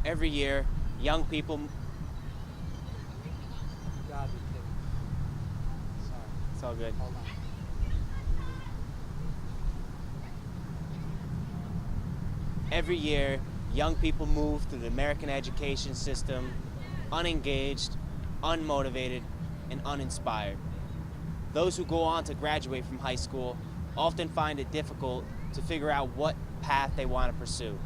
Every year, young people. God, we kidding. Sorry. It's all good. Hold on. Every year, young people move through the American education system unengaged, unmotivated, and uninspired. Those who go on to graduate from high school often find it difficult to figure out what path they want to pursue.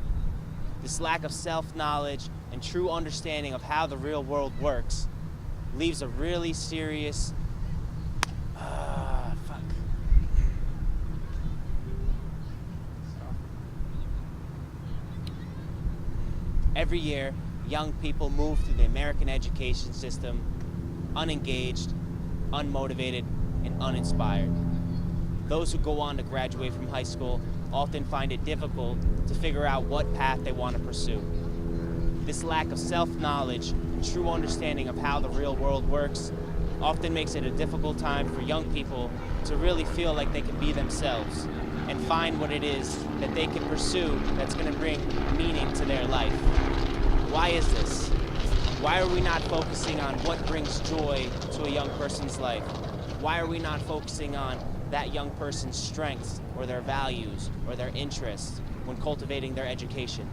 This lack of self-knowledge and true understanding of how the real world works leaves a really serious Every year, young people move through the American education system unengaged, unmotivated, and uninspired. Those who go on to graduate from high school often find it difficult to figure out what path they want to pursue. This lack of self-knowledge and true understanding of how the real world works often makes it a difficult time for young people to really feel like they can be themselves and find what it is that they can pursue that's going to bring meaning to their life. Why is this? Why are we not focusing on what brings joy to a young person's life? Why are we not focusing on that young person's strengths or their values or their interests when cultivating their education?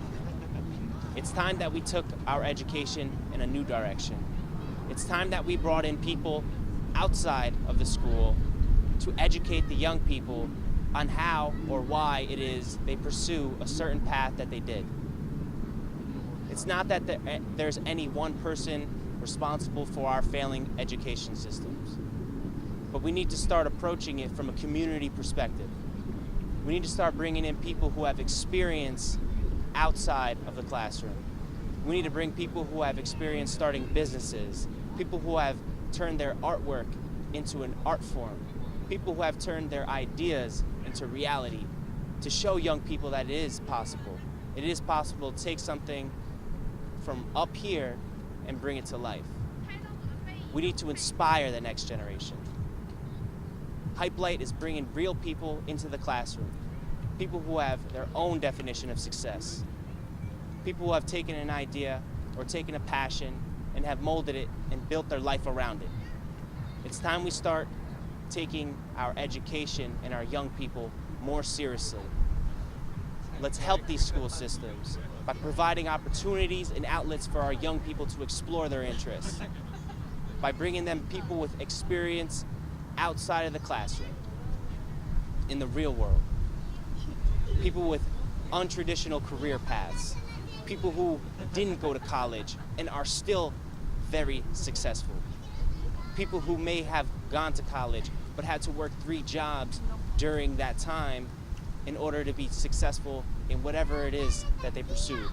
It's time that we took our education in a new direction. It's time that we brought in people outside of the school to educate the young people on how or why it is they pursue a certain path that they did. It's not that there's any one person responsible for our failing education systems, but we need to start approaching it from a community perspective. We need to start bringing in people who have experience outside of the classroom. We need to bring people who have experience starting businesses, people who have turned their artwork into an art form, people who have turned their ideas into reality, to show young people that it is possible. It is possible to take something from up here and bring it to life. We need to inspire the next generation. Hype Light is bringing real people into the classroom, people who have their own definition of success, people who have taken an idea or taken a passion and have molded it and built their life around it. It's time we start taking our education and our young people more seriously. Let's help these school systems by providing opportunities and outlets for our young people to explore their interests, by bringing them people with experience outside of the classroom, in the real world, people with untraditional career paths, people who didn't go to college and are still very successful, people who may have gone to college but had to work 3 jobs during that time in order to be successful in whatever it is that they pursued.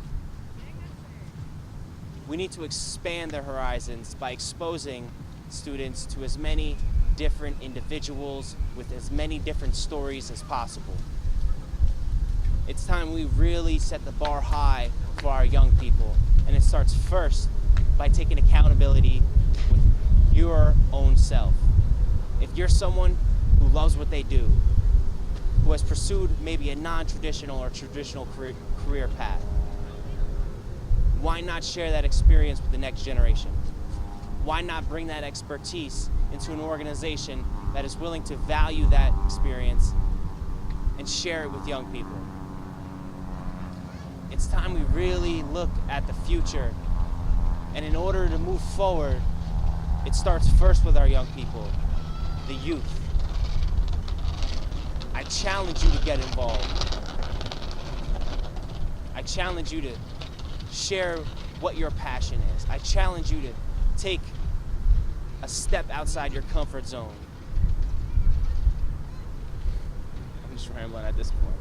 We need to expand their horizons by exposing students to as many different individuals with as many different stories as possible. It's time we really set the bar high for our young people, and it starts first by taking accountability with your own self. If you're someone who loves what they do, who has pursued maybe a non-traditional or traditional career path, why not share that experience with the next generation? Why not bring that expertise into an organization that is willing to value that experience and share it with young people? It's time we really look at the future, and in order to move forward, it starts first with our young people, the youth. I challenge you to get involved. I challenge you to share what your passion is. I challenge you to take a step outside your comfort zone. I'm just rambling at this point.